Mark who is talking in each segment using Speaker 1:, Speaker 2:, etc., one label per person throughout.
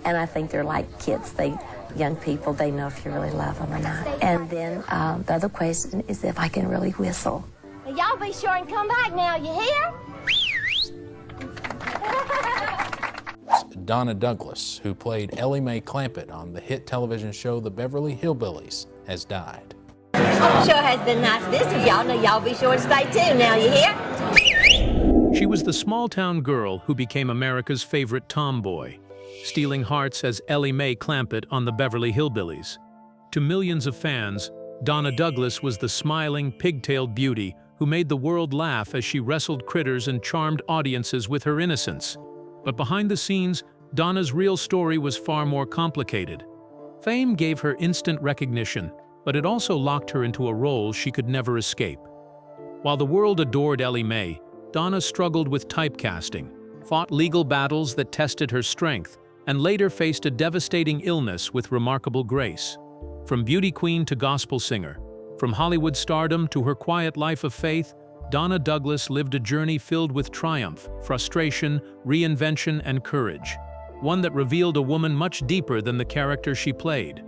Speaker 1: And I think they're like kids. Young people, they know if you really love them or not. And then the other question is if I can really whistle.
Speaker 2: Well, y'all be sure and come back now, you hear?
Speaker 3: Donna Douglas, who played Ellie May Clampett on the hit television show The Beverly Hillbillies, has died.
Speaker 2: Sure has been nice to visit y'all. Now y'all be sure to stay tuned now, you hear?
Speaker 4: She was the small-town girl who became America's favorite tomboy, stealing hearts as Ellie May Clampett on the Beverly Hillbillies. To millions of fans, Donna Douglas was the smiling, pigtailed beauty who made the world laugh as she wrestled critters and charmed audiences with her innocence. But behind the scenes, Donna's real story was far more complicated. Fame gave her instant recognition, but it also locked her into a role she could never escape. While the world adored Ellie May, Donna struggled with typecasting, fought legal battles that tested her strength, and later faced a devastating illness with remarkable grace. From beauty queen to gospel singer, from Hollywood stardom to her quiet life of faith, Donna Douglas lived a journey filled with triumph, frustration, reinvention, and courage. One that revealed a woman much deeper than the character she played.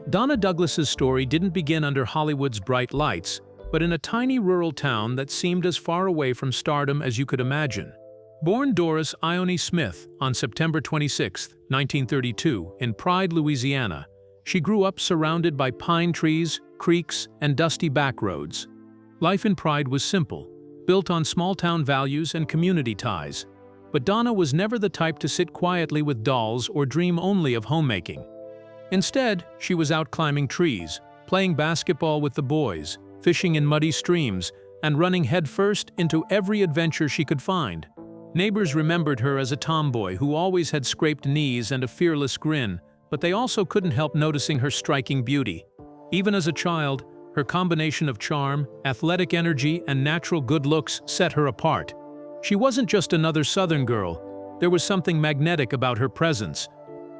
Speaker 4: Donna Douglas's story didn't begin under Hollywood's bright lights, but in a tiny rural town that seemed as far away from stardom as you could imagine. Born Doris Ione Smith on September 26, 1932, in Pride, Louisiana, she grew up surrounded by pine trees, creeks, and dusty back roads. Life in Pride was simple, built on small-town values and community ties. But Donna was never the type to sit quietly with dolls or dream only of homemaking. Instead, she was out climbing trees, playing basketball with the boys, fishing in muddy streams, and running headfirst into every adventure she could find. Neighbors remembered her as a tomboy who always had scraped knees and a fearless grin, but they also couldn't help noticing her striking beauty. Even as a child, her combination of charm, athletic energy, and natural good looks set her apart. She wasn't just another Southern girl. There was something magnetic about her presence.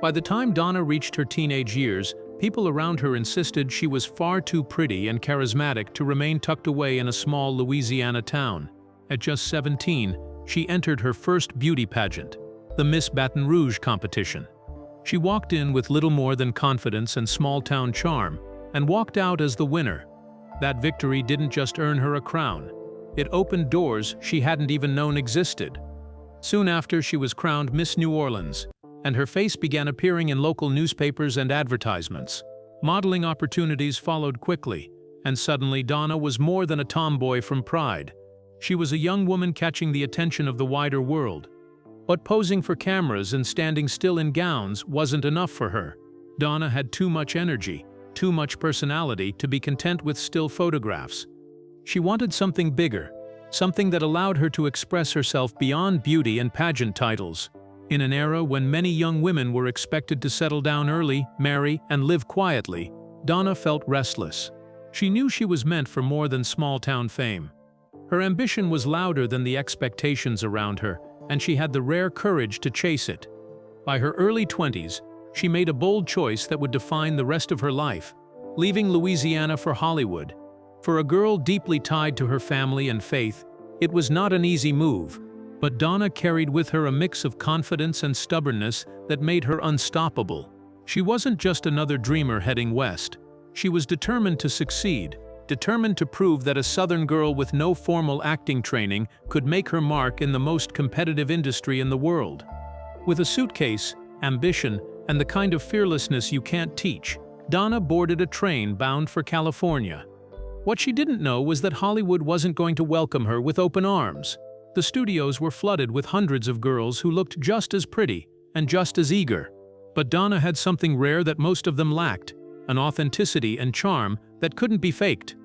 Speaker 4: By the time Donna reached her teenage years, people around her insisted she was far too pretty and charismatic to remain tucked away in a small Louisiana town. At just 17, she entered her first beauty pageant, the Miss Baton Rouge competition. She walked in with little more than confidence and small-town charm, and walked out as the winner. That victory didn't just earn her a crown. It opened doors she hadn't even known existed. Soon after, she was crowned Miss New Orleans, and her face began appearing in local newspapers and advertisements. Modeling opportunities followed quickly, and suddenly Donna was more than a tomboy from Pride. She was a young woman catching the attention of the wider world. But posing for cameras and standing still in gowns wasn't enough for her. Donna had too much energy, too much personality to be content with still photographs. She wanted something bigger, something that allowed her to express herself beyond beauty and pageant titles. In an era when many young women were expected to settle down early, marry, and live quietly, Donna felt restless. She knew she was meant for more than small-town fame. Her ambition was louder than the expectations around her, and she had the rare courage to chase it. By her early 20s, she made a bold choice that would define the rest of her life, leaving Louisiana for Hollywood. For a girl deeply tied to her family and faith, it was not an easy move, but Donna carried with her a mix of confidence and stubbornness that made her unstoppable. She wasn't just another dreamer heading west. She was determined to succeed, determined to prove that a Southern girl with no formal acting training could make her mark in the most competitive industry in the world. With a suitcase, ambition, and the kind of fearlessness you can't teach, Donna boarded a train bound for California. What she didn't know was that Hollywood wasn't going to welcome her with open arms. The studios were flooded with hundreds of girls who looked just as pretty and just as eager. But Donna had something rare that most of them lacked, an authenticity and charm that couldn't be faked.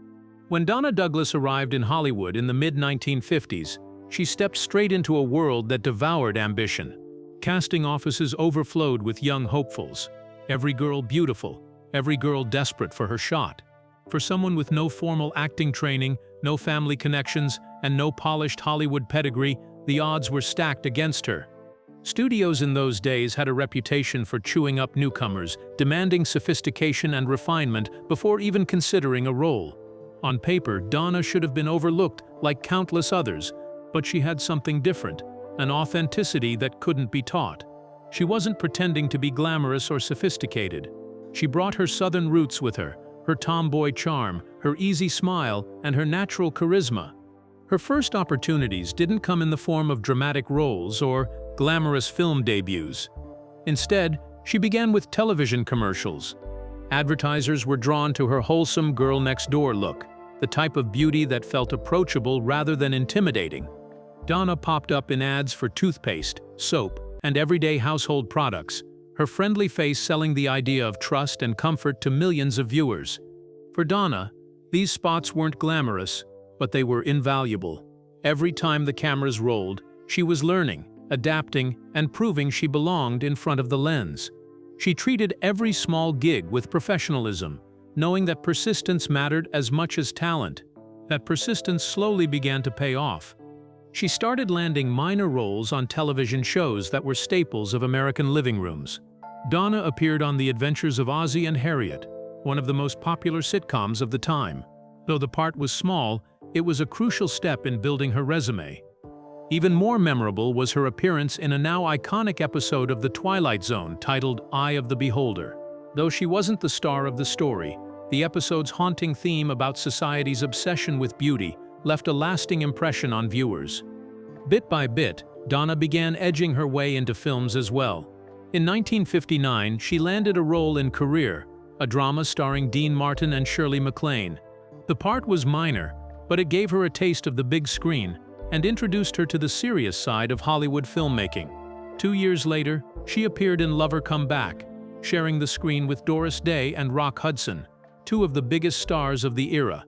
Speaker 4: When Donna Douglas arrived in Hollywood in the mid-1950s, she stepped straight into a world that devoured ambition. Casting offices overflowed with young hopefuls. Every girl beautiful, every girl desperate for her shot. For someone with no formal acting training, no family connections, and no polished Hollywood pedigree, the odds were stacked against her. Studios in those days had a reputation for chewing up newcomers, demanding sophistication and refinement before even considering a role. On paper, Donna should have been overlooked like countless others, but she had something different, an authenticity that couldn't be taught. She wasn't pretending to be glamorous or sophisticated. She brought her Southern roots with her tomboy charm, her easy smile, and her natural charisma. Her first opportunities didn't come in the form of dramatic roles or glamorous film debuts. Instead, she began with television commercials. Advertisers were drawn to her wholesome girl-next-door look, the type of beauty that felt approachable rather than intimidating. Donna popped up in ads for toothpaste, soap, and everyday household products, her friendly face selling the idea of trust and comfort to millions of viewers. For Donna, these spots weren't glamorous, but they were invaluable. Every time the cameras rolled, she was learning, adapting, and proving she belonged in front of the lens. She treated every small gig with professionalism, knowing that persistence mattered as much as talent. That persistence slowly began to pay off. She started landing minor roles on television shows that were staples of American living rooms. Donna appeared on The Adventures of Ozzie and Harriet, one of the most popular sitcoms of the time. Though the part was small, it was a crucial step in building her resume. Even more memorable was her appearance in a now iconic episode of The Twilight Zone titled Eye of the Beholder. Though she wasn't the star of the story, the episode's haunting theme about society's obsession with beauty left a lasting impression on viewers. Bit by bit, Donna began edging her way into films as well. In 1959, she landed a role in Career, a drama starring Dean Martin and Shirley MacLaine. The part was minor, but it gave her a taste of the big screen and introduced her to the serious side of Hollywood filmmaking. 2 years later, she appeared in Lover Come Back, sharing the screen with Doris Day and Rock Hudson, two of the biggest stars of the era.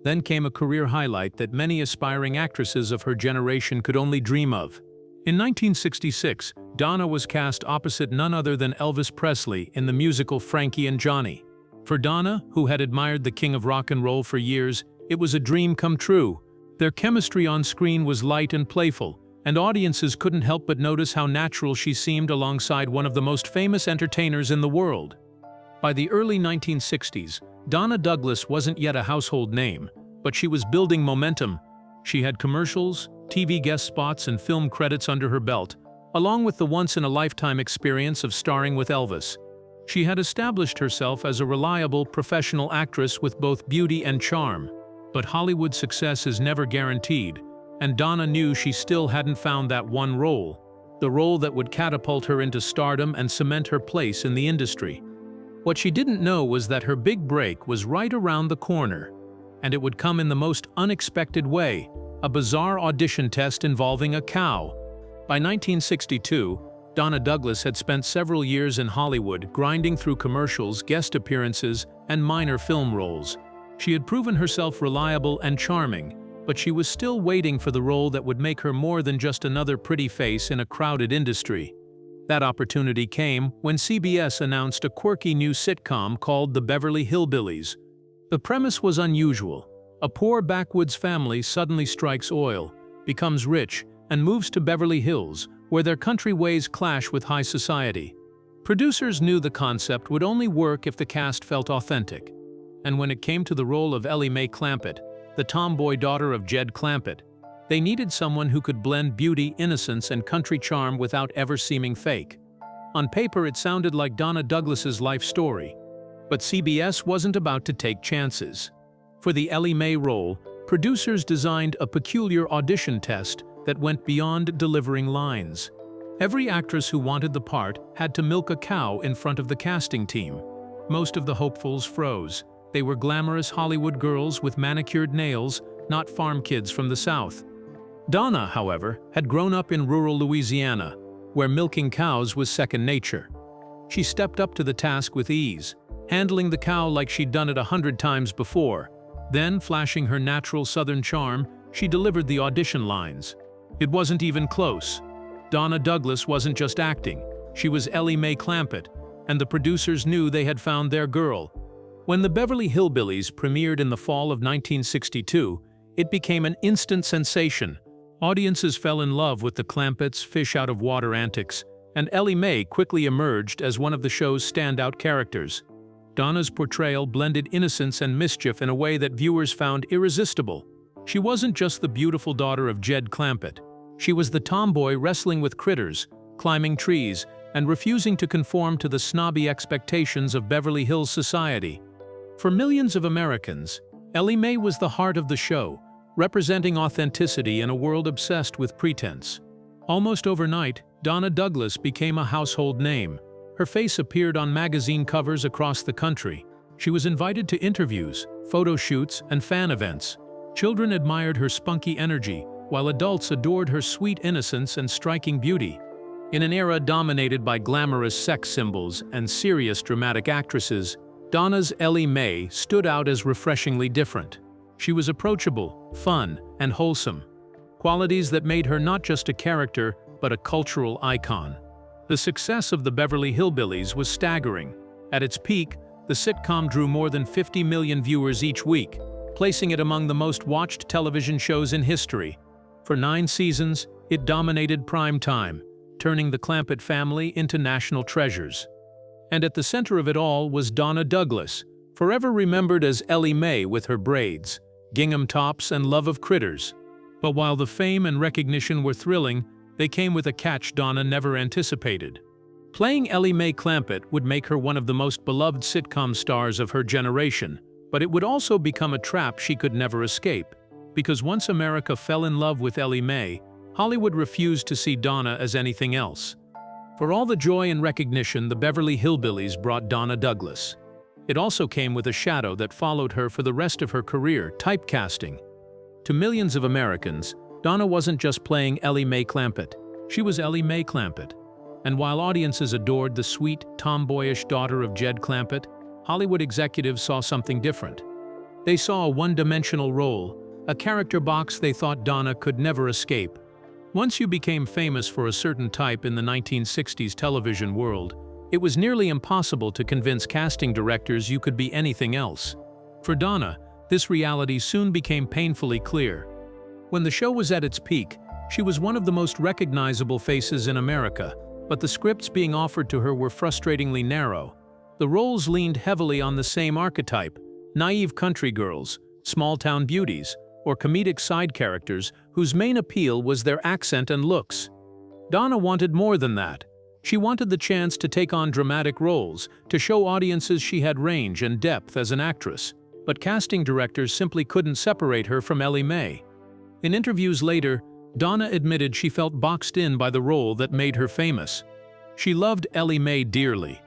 Speaker 4: Then came a career highlight that many aspiring actresses of her generation could only dream of. In 1966, Donna was cast opposite none other than Elvis Presley in the musical Frankie and Johnny. For Donna, who had admired the king of rock and roll for years, it was a dream come true. Their chemistry on screen was light and playful, and audiences couldn't help but notice how natural she seemed alongside one of the most famous entertainers in the world. By the early 1960s, Donna Douglas wasn't yet a household name, but she was building momentum. She had commercials, TV guest spots, and film credits under her belt, along with the once-in-a-lifetime experience of starring with Elvis. She had established herself as a reliable professional actress with both beauty and charm. But Hollywood success is never guaranteed, and Donna knew she still hadn't found that one role, the role that would catapult her into stardom and cement her place in the industry. What she didn't know was that her big break was right around the corner, and it would come in the most unexpected way, a bizarre audition test involving a cow. By 1962, Donna Douglas had spent several years in Hollywood grinding through commercials, guest appearances, and minor film roles. She had proven herself reliable and charming, but she was still waiting for the role that would make her more than just another pretty face in a crowded industry. That opportunity came when CBS announced a quirky new sitcom called The Beverly Hillbillies. The premise was unusual. A poor backwoods family suddenly strikes oil, becomes rich, and moves to Beverly Hills, where their country ways clash with high society. Producers knew the concept would only work if the cast felt authentic. And when it came to the role of Ellie May Clampett, the tomboy daughter of Jed Clampett, they needed someone who could blend beauty, innocence, and country charm without ever seeming fake. On paper, it sounded like Donna Douglas's life story, but CBS wasn't about to take chances. For the Ellie May role, producers designed a peculiar audition test that went beyond delivering lines. Every actress who wanted the part had to milk a cow in front of the casting team. Most of the hopefuls froze. They were glamorous Hollywood girls with manicured nails, not farm kids from the South. Donna, however, had grown up in rural Louisiana, where milking cows was second nature. She stepped up to the task with ease, handling the cow like she'd done it 100 times before. Then, flashing her natural Southern charm, she delivered the audition lines. It wasn't even close. Donna Douglas wasn't just acting. She was Ellie May Clampett, and the producers knew they had found their girl. When the Beverly Hillbillies premiered in the fall of 1962, it became an instant sensation. Audiences fell in love with the Clampett's fish-out-of-water antics, and Ellie May quickly emerged as one of the show's standout characters. Donna's portrayal blended innocence and mischief in a way that viewers found irresistible. She wasn't just the beautiful daughter of Jed Clampett. She was the tomboy wrestling with critters, climbing trees, and refusing to conform to the snobby expectations of Beverly Hills society. For millions of Americans, Ellie May was the heart of the show, representing authenticity in a world obsessed with pretense. Almost overnight, Donna Douglas became a household name. Her face appeared on magazine covers across the country. She was invited to interviews, photo shoots, and fan events. Children admired her spunky energy, while adults adored her sweet innocence and striking beauty. In an era dominated by glamorous sex symbols and serious dramatic actresses, Donna's Ellie May stood out as refreshingly different. She was approachable, fun, and wholesome, qualities that made her not just a character, but a cultural icon. The success of the Beverly Hillbillies was staggering. At its peak, the sitcom drew more than 50 million viewers each week, placing it among the most watched television shows in history. For 9 seasons, it dominated prime time, turning the Clampett family into national treasures. And at the center of it all was Donna Douglas, forever remembered as Ellie May with her braids, gingham tops, and love of critters. But while the fame and recognition were thrilling, they came with a catch Donna never anticipated. Playing Ellie May Clampett would make her one of the most beloved sitcom stars of her generation, but it would also become a trap she could never escape. Because once America fell in love with Ellie May, Hollywood refused to see Donna as anything else. For all the joy and recognition the Beverly Hillbillies brought Donna Douglas, it also came with a shadow that followed her for the rest of her career: typecasting. To millions of Americans, Donna wasn't just playing Ellie May Clampett, she was Ellie May Clampett. And while audiences adored the sweet, tomboyish daughter of Jed Clampett, Hollywood executives saw something different. They saw a one-dimensional role, a character box they thought Donna could never escape. Once you became famous for a certain type in the 1960s television world, it was nearly impossible to convince casting directors you could be anything else. For Donna, this reality soon became painfully clear. When the show was at its peak, she was one of the most recognizable faces in America, but the scripts being offered to her were frustratingly narrow. The roles leaned heavily on the same archetype: naive country girls, small-town beauties, or comedic side characters whose main appeal was their accent and looks. Donna wanted more than that. She wanted the chance to take on dramatic roles, to show audiences she had range and depth as an actress. But casting directors simply couldn't separate her from Ellie May. In interviews later, Donna admitted she felt boxed in by the role that made her famous. She loved Ellie May dearly.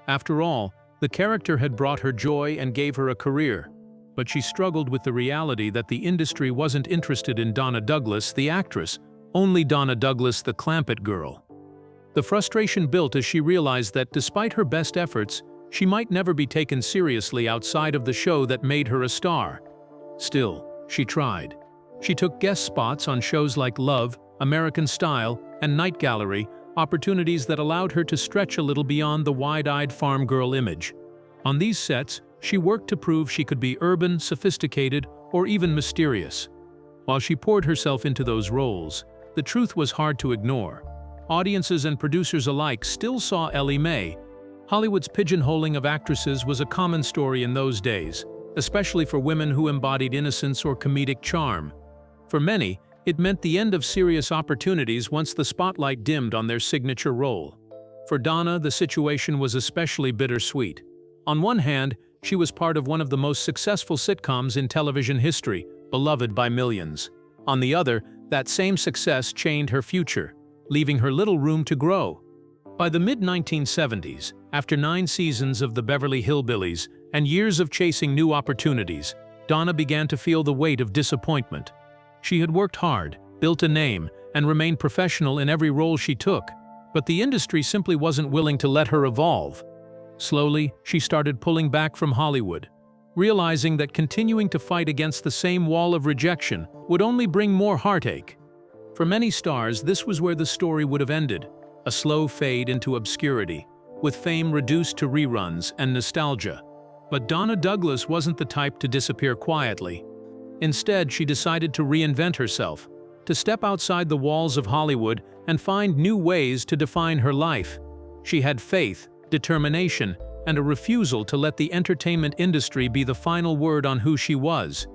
Speaker 4: After all, the character had brought her joy and gave her a career. But she struggled with the reality that the industry wasn't interested in Donna Douglas, the actress, only Donna Douglas, the Clampett girl. The frustration built as she realized that despite her best efforts, she might never be taken seriously outside of the show that made her a star. Still, she tried. She took guest spots on shows like Love, American Style, and Night Gallery, opportunities that allowed her to stretch a little beyond the wide-eyed farm girl image. On these sets, she worked to prove she could be urban, sophisticated, or even mysterious. While she poured herself into those roles, the truth was hard to ignore. Audiences and producers alike still saw Ellie May. Hollywood's pigeonholing of actresses was a common story in those days, especially for women who embodied innocence or comedic charm. For many, it meant the end of serious opportunities once the spotlight dimmed on their signature role. For Donna, the situation was especially bittersweet. On one hand, she was part of one of the most successful sitcoms in television history, beloved by millions. On the other, that same success chained her future, leaving her little room to grow. By the mid-1970s, after 9 seasons of the Beverly Hillbillies and years of chasing new opportunities, Donna began to feel the weight of disappointment. She had worked hard, built a name, and remained professional in every role she took, but the industry simply wasn't willing to let her evolve. Slowly, she started pulling back from Hollywood, realizing that continuing to fight against the same wall of rejection would only bring more heartache. For many stars, this was where the story would have ended, a slow fade into obscurity, with fame reduced to reruns and nostalgia. But Donna Douglas wasn't the type to disappear quietly. Instead, she decided to reinvent herself, to step outside the walls of Hollywood and find new ways to define her life. She had faith, determination, and a refusal to let the entertainment industry be the final word on who she was.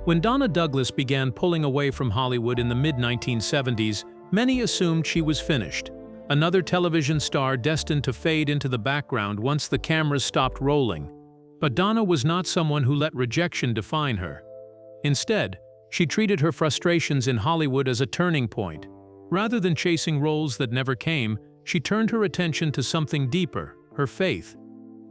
Speaker 4: When Donna Douglas began pulling away from Hollywood in the mid-1970s, many assumed she was finished. another television star destined to fade into the background once the cameras stopped rolling. But Donna was not someone who let rejection define her. Instead, she treated her frustrations in Hollywood as a turning point. Rather than chasing roles that never came, she turned her attention to something deeper, her faith.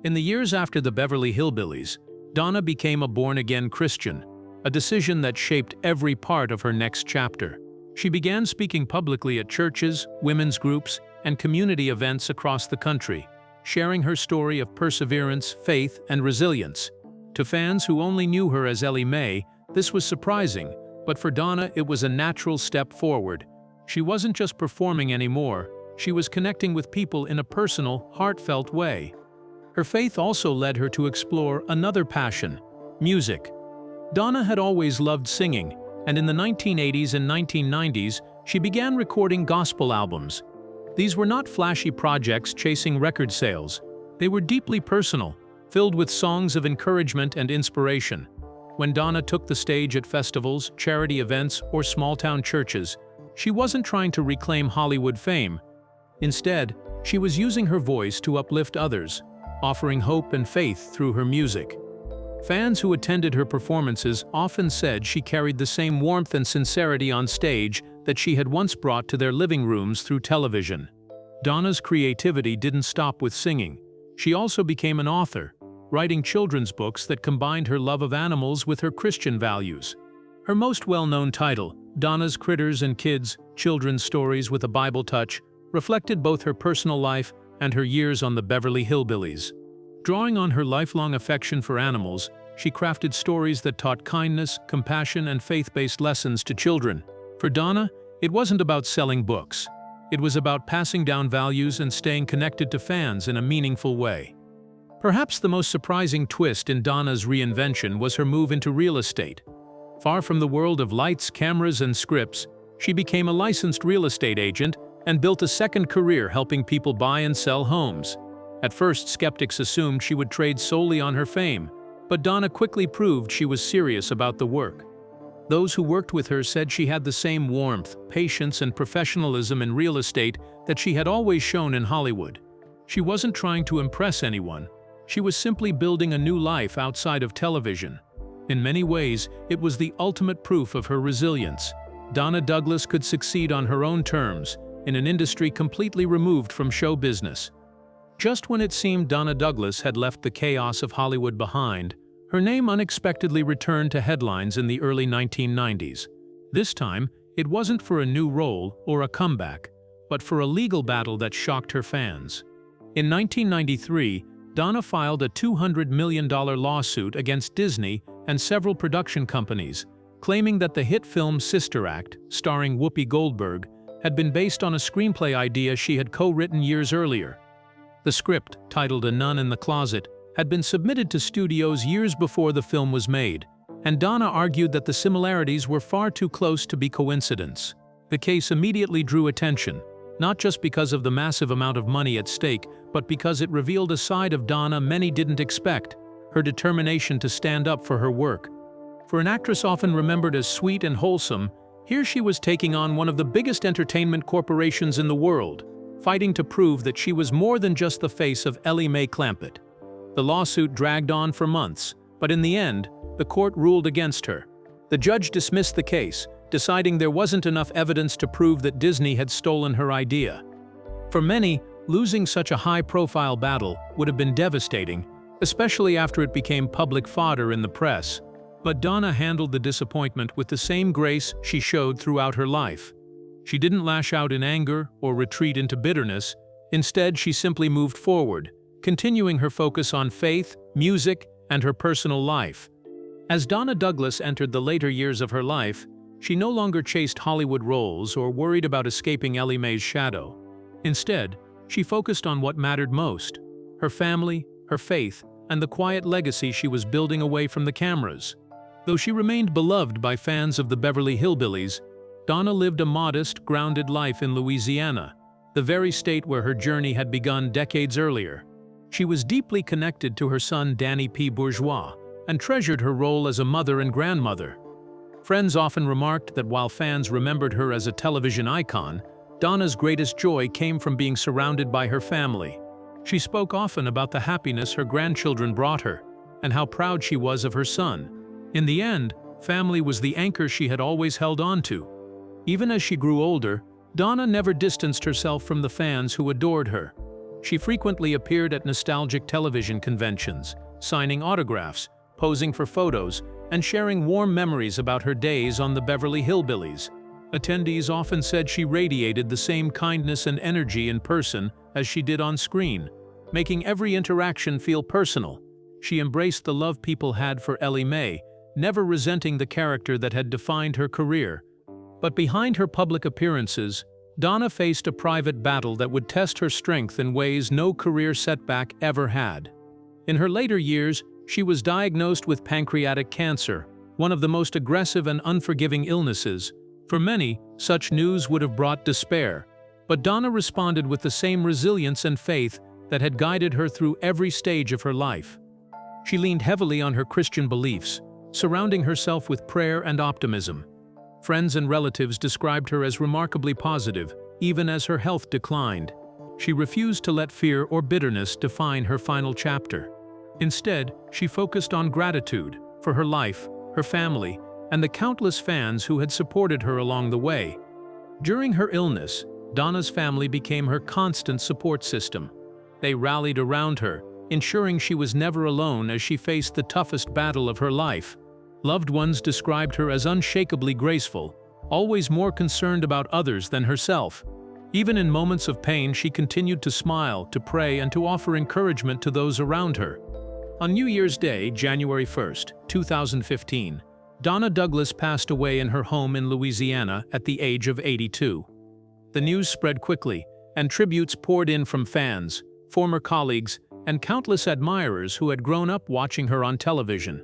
Speaker 4: In the years after the Beverly Hillbillies, Donna became a born-again Christian, a decision that shaped every part of her next chapter. She began speaking publicly at churches, women's groups, and community events across the country, sharing her story of perseverance, faith, and resilience. To fans who only knew her as Ellie May, this was surprising, but for Donna it was a natural step forward. She wasn't just performing anymore, she was connecting with people in a personal, heartfelt way. Her faith also led her to explore another passion: music. Donna had always loved singing, and in the 1980s and 1990s, she began recording gospel albums. These were not flashy projects chasing record sales. They were deeply personal, filled with songs of encouragement and inspiration. When Donna took the stage at festivals, charity events, or small-town churches, she wasn't trying to reclaim Hollywood fame. Instead, she was using her voice to uplift others, offering hope and faith through her music. Fans who attended her performances often said she carried the same warmth and sincerity on stage that she had once brought to their living rooms through television. Donna's creativity didn't stop with singing. She also became an author, writing children's books that combined her love of animals with her Christian values. Her most well-known title, Donna's Critters and Kids, Children's Stories with a Bible Touch, reflected both her personal life and her years on the Beverly Hillbillies. Drawing on her lifelong affection for animals, she crafted stories that taught kindness, compassion, and faith-based lessons to children. For Donna, it wasn't about selling books. It was about passing down values and staying connected to fans in a meaningful way. Perhaps the most surprising twist in Donna's reinvention was her move into real estate. Far from the world of lights, cameras, and scripts, she became a licensed real estate agent and built a second career helping people buy and sell homes. At first, skeptics assumed she would trade solely on her fame, but Donna quickly proved she was serious about the work. Those who worked with her said she had the same warmth, patience, and professionalism in real estate that she had always shown in Hollywood. She wasn't trying to impress anyone. She was simply building a new life outside of television. In many ways, it was the ultimate proof of her resilience. Donna Douglas could succeed on her own terms, in an industry completely removed from show business. Just when it seemed Donna Douglas had left the chaos of Hollywood behind, her name unexpectedly returned to headlines in the early 1990s. This time, it wasn't for a new role or a comeback, but for a legal battle that shocked her fans. In 1993, Donna filed a $200 million lawsuit against Disney and several production companies, claiming that the hit film Sister Act, starring Whoopi Goldberg, had been based on a screenplay idea she had co-written years earlier. The script, titled A Nun in the Closet, had been submitted to studios years before the film was made, and Donna argued that the similarities were far too close to be coincidence. The case immediately drew attention, not just because of the massive amount of money at stake, but because it revealed a side of Donna many didn't expect: her determination to stand up for her work. For an actress often remembered as sweet and wholesome, here she was taking on one of the biggest entertainment corporations in the world, fighting to prove that she was more than just the face of Ellie May Clampett. The lawsuit dragged on for months, but in the end, the court ruled against her. The judge dismissed the case, deciding there wasn't enough evidence to prove that Disney had stolen her idea. For many, losing such a high-profile battle would have been devastating, especially after it became public fodder in the press. But Donna handled the disappointment with the same grace she showed throughout her life. She didn't lash out in anger or retreat into bitterness. Instead, she simply moved forward, continuing her focus on faith, music, and her personal life. As Donna Douglas entered the later years of her life, she no longer chased Hollywood roles or worried about escaping Ellie May's shadow. Instead, she focused on what mattered most: her family, her faith, and the quiet legacy she was building away from the cameras. Though she remained beloved by fans of the Beverly Hillbillies, Donna lived a modest, grounded life in Louisiana, the very state where her journey had begun decades earlier. She was deeply connected to her son Danny P. Bourgeois and treasured her role as a mother and grandmother. Friends often remarked that while fans remembered her as a television icon, Donna's greatest joy came from being surrounded by her family. She spoke often about the happiness her grandchildren brought her, and how proud she was of her son. In the end, family was the anchor she had always held on to. Even as she grew older, Donna never distanced herself from the fans who adored her. She frequently appeared at nostalgic television conventions, signing autographs, posing for photos, and sharing warm memories about her days on the Beverly Hillbillies. Attendees often said she radiated the same kindness and energy in person as she did on screen, making every interaction feel personal. She embraced the love people had for Ellie May, never resenting the character that had defined her career. But behind her public appearances, Donna faced a private battle that would test her strength in ways no career setback ever had. In her later years, she was diagnosed with pancreatic cancer, one of the most aggressive and unforgiving illnesses. For many, such news would have brought despair, but Donna responded with the same resilience and faith that had guided her through every stage of her life. She leaned heavily on her Christian beliefs, surrounding herself with prayer and optimism. Friends and relatives described her as remarkably positive, even as her health declined. She refused to let fear or bitterness define her final chapter. Instead, she focused on gratitude for her life, her family, and the countless fans who had supported her along the way. During her illness, Donna's family became her constant support system. They rallied around her, ensuring she was never alone as she faced the toughest battle of her life. Loved ones described her as unshakably graceful, always more concerned about others than herself. Even in moments of pain, she continued to smile, to pray, and to offer encouragement to those around her. On New Year's Day, January 1st, 2015, Donna Douglas passed away in her home in Louisiana at the age of 82. The news spread quickly, and tributes poured in from fans, former colleagues, and countless admirers who had grown up watching her on television.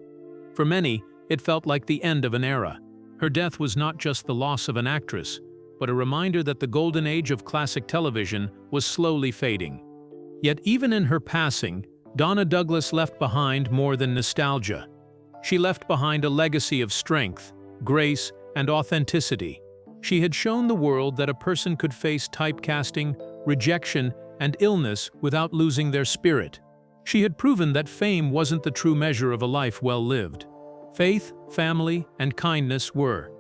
Speaker 4: For many, it felt like the end of an era. Her death was not just the loss of an actress, but a reminder that the golden age of classic television was slowly fading. Yet even in her passing, Donna Douglas left behind more than nostalgia. She left behind a legacy of strength, grace, and authenticity. She had shown the world that a person could face typecasting, rejection, and illness without losing their spirit. She had proven that fame wasn't the true measure of a life well lived. Faith, family, and kindness were.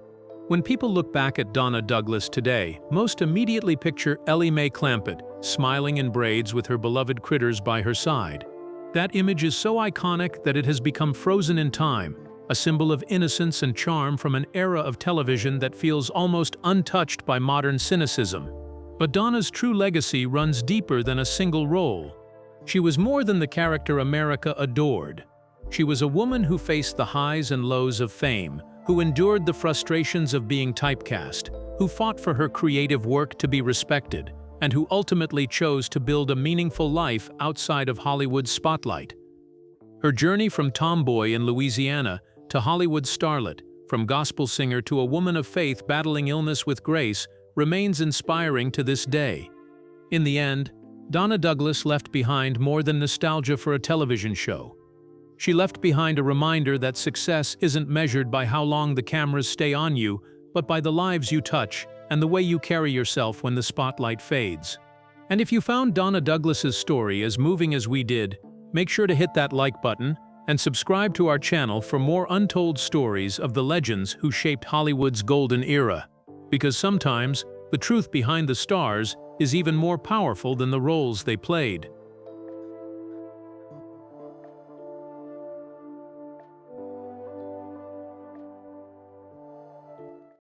Speaker 4: When people look back at Donna Douglas today, most immediately picture Ellie May Clampett, smiling in braids with her beloved critters by her side. That image is so iconic that it has become frozen in time, a symbol of innocence and charm from an era of television that feels almost untouched by modern cynicism. But Donna's true legacy runs deeper than a single role. She was more than the character America adored. She was a woman who faced the highs and lows of fame, who endured the frustrations of being typecast, who fought for her creative work to be respected, and who ultimately chose to build a meaningful life outside of Hollywood's spotlight. Her journey from tomboy in Louisiana to Hollywood starlet, from gospel singer to a woman of faith battling illness with grace, remains inspiring to this day. In the end, Donna Douglas left behind more than nostalgia for a television show. She left behind a reminder that success isn't measured by how long the cameras stay on you, but by the lives you touch and the way you carry yourself when the spotlight fades. And if you found Donna Douglas's story as moving as we did, make sure to hit that like button and subscribe to our channel for more untold stories of the legends who shaped Hollywood's golden era. Because sometimes, the truth behind the stars is even more powerful than the roles they played.